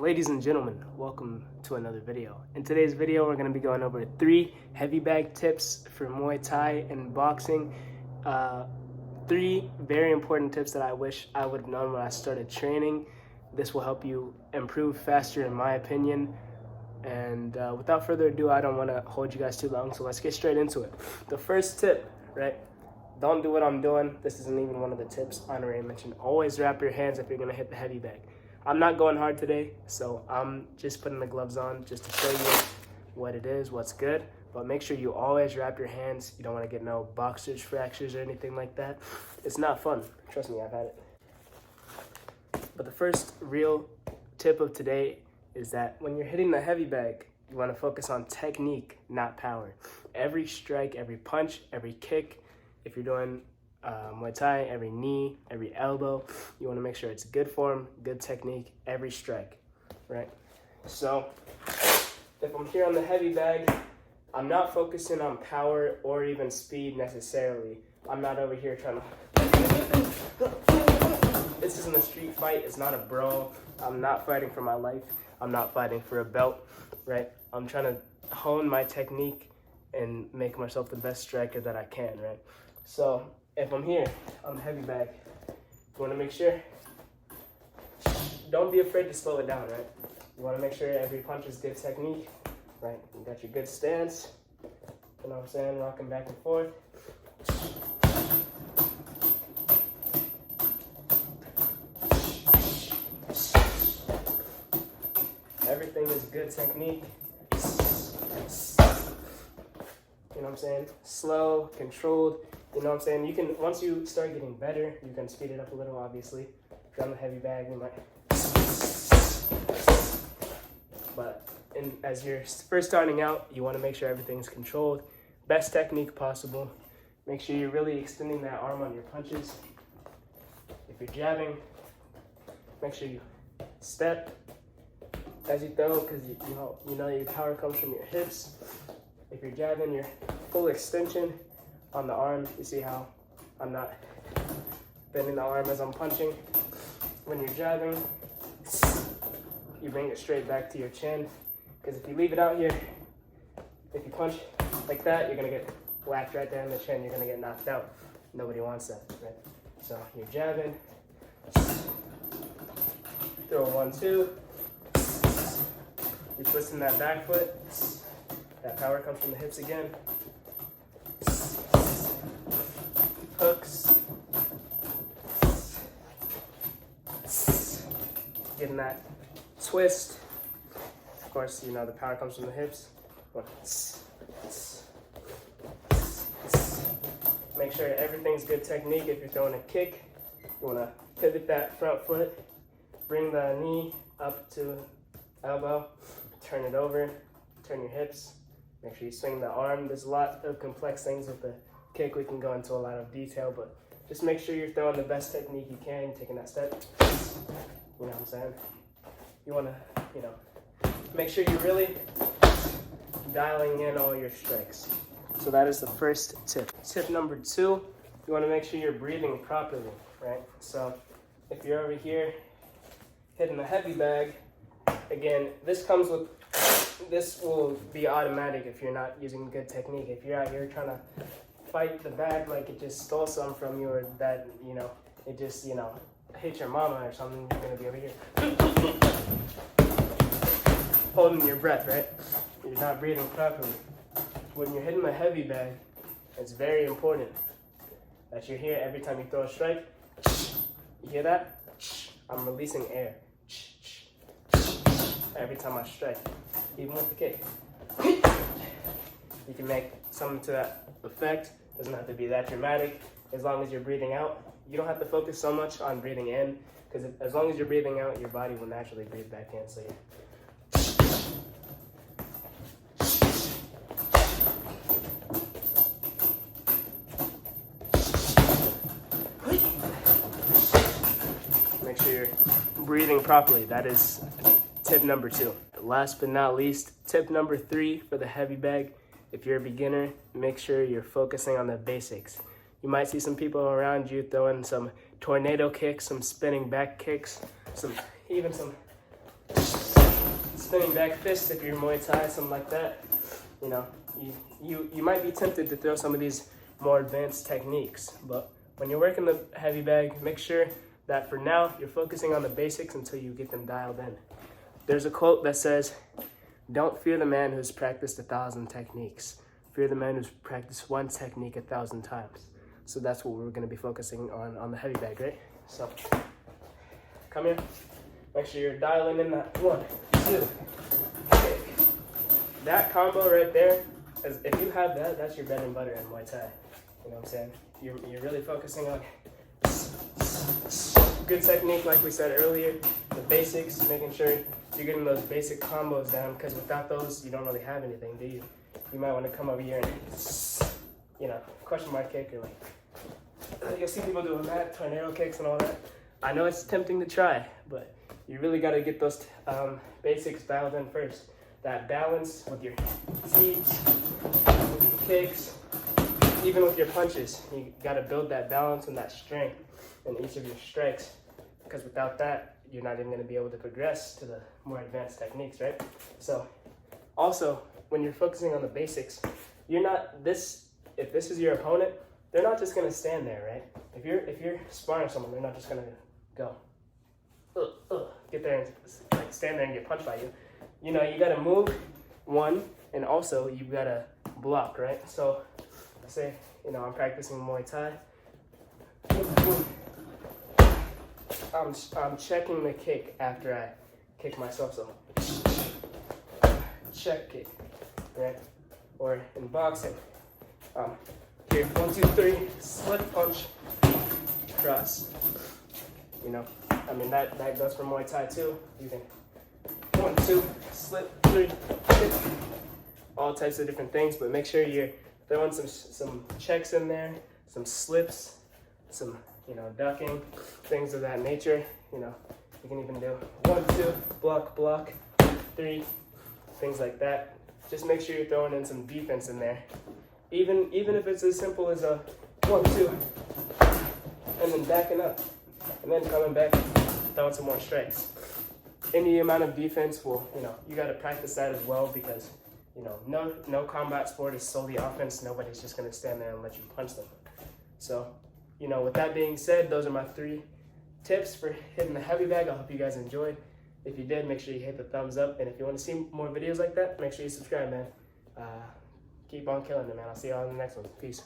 Ladies and gentlemen, welcome to another video. In today's video, we're going to be going over 3 heavy bag tips for Muay Thai and boxing. 3 very important tips that I wish I would have known when I started training. This will help you improve faster, in my opinion. And without further ado, I don't want to hold you guys too long, so let's get straight into it. The first tip, right? Don't do what I'm doing. This isn't even one of the tips I already mentioned. Always wrap your hands if you're going to hit the heavy bag. I'm not going hard today, so I'm just putting the gloves on just to show you what it is, what's good. But make sure you always wrap your hands. You don't want to get no boxer's fractures or anything like that. It's not fun. Trust me, I've had it. But the first real tip of today is that when you're hitting the heavy bag, you want to focus on technique, not power. Every strike, every punch, every kick, if you're doing Muay Thai, every knee, every elbow, you want to make sure it's good form, good technique, every strike, right? So if I'm here on the heavy bag, I'm not focusing on power or even speed necessarily. I'm not over here trying to... This isn't a street fight. It's not a brawl. I'm not fighting for my life. I'm not fighting for a belt, right? I'm trying to hone my technique and make myself the best striker that I can, right? So if I'm here on the heavy bag, you want to make sure, don't be afraid to slow it down, right? You want to make sure every punch is good technique, right? You got your good stance, you know what I'm saying, rocking back and forth. Everything is good technique. You know what I'm saying? Slow, controlled. You know what I'm saying? You can, once you start getting better, you can speed it up a little, obviously. If you're on the heavy bag, you might. But as you're first starting out, you want to make sure everything's controlled. Best technique possible. Make sure you're really extending that arm on your punches. If you're jabbing, make sure you step as you throw, because you know your power comes from your hips. If you're jabbing, your full extension on the arm. You see how I'm not bending the arm as I'm punching. When you're jabbing, you bring it straight back to your chin, because if you leave it out here, if you punch like that, you're gonna get whacked right there in the chin. You're gonna get knocked out. Nobody wants that, right? So you're jabbing, throw 1-2. You're twisting that back foot. That power comes from the hips again. Hooks. Getting that twist. Of course, you know the power comes from the hips. Make sure everything's good technique. If you're throwing a kick, you want to pivot that front foot, bring the knee up to elbow, turn it over, turn your hips. Make sure you swing the arm. There's a lot of complex things with the kick. We can go into a lot of detail, but just make sure you're throwing the best technique you can, taking that step. You know what I'm saying? You want to, make sure you're really dialing in all your strikes. So that is the first tip. Tip number 2, you want to make sure you're breathing properly, right? So if you're over here hitting the heavy bag, again, this will be automatic if you're not using good technique. If you're out here trying to fight the bag like it just stole some from you, or that, it just, hit your mama or something, you're gonna be over here holding your breath, right? You're not breathing properly. When you're hitting the heavy bag, it's very important that you're here every time you throw a strike. You hear that? I'm releasing air. Every time I strike, even with the kick. You can make something to that effect. Doesn't have to be that dramatic. As long as you're breathing out, you don't have to focus so much on breathing in, because as long as you're breathing out, your body will naturally breathe back in. So make sure you're breathing properly. That is tip number 2. Last but not least, tip number 3 for the heavy bag. If you're a beginner, make sure you're focusing on the basics. You might see some people around you throwing some tornado kicks, some spinning back kicks, even some spinning back fists if you're Muay Thai, something like that. You know, you might be tempted to throw some of these more advanced techniques, but when you're working the heavy bag, make sure that for now you're focusing on the basics until you get them dialed in. There's a quote that says, "Don't fear the man who's practiced 1,000 techniques. Fear the man who's practiced one technique 1,000 times." So that's what we're going to be focusing on the heavy bag, right? So come here. Make sure you're dialing in that 1, 2, kick. That combo right there, if you have that, that's your bread and butter in Muay Thai. You know what I'm saying? You're really focusing on good technique, like we said earlier, the basics, making sure you're getting those basic combos down, because without those, you don't really have anything, do you? You might want to come over here and, you know, question mark kick, or like, you'll see people doing that, tornado kicks and all that. I know it's tempting to try, but you really got to get those basics dialed in first. That balance with your feet, with your kicks, even with your punches. You got to build that balance and that strength in each of your strikes, because without that, you're not even going to be able to progress to the more advanced techniques, right? So also, when you're focusing on the basics, you're not if this is your opponent, they're not just going to stand there, right? If you're sparring someone, they're not just going to go get there and like stand there and get punched by you. You know, you got to move, one, and also you got to block, right? So let's say, you know, I'm practicing Muay Thai. I'm checking the kick after I kick myself, so check kick, right? Or in boxing, here, 1, 2, 3, slip punch, cross. You know, I mean that goes for Muay Thai too. You can 1, 2, slip, 3, kick, all types of different things, but make sure you're throwing some checks in there, some slips, some, you know, ducking, things of that nature. You know, you can even do 1, 2, block, block, 3, things like that. Just make sure you're throwing in some defense in there. Even if it's as simple as a 1, 2, and then backing up, and then coming back, throwing some more strikes. Any amount of defense will, you know, you got to practice that as well, because, you know, no combat sport is solely offense. Nobody's just going to stand there and let you punch them. So, you know, with that being said, those are my 3 tips for hitting the heavy bag. I hope you guys enjoyed. If you did, make sure you hit the thumbs up. And if you want to see more videos like that, make sure you subscribe, man. Keep on killing it, man. I'll see you all in the next one. Peace.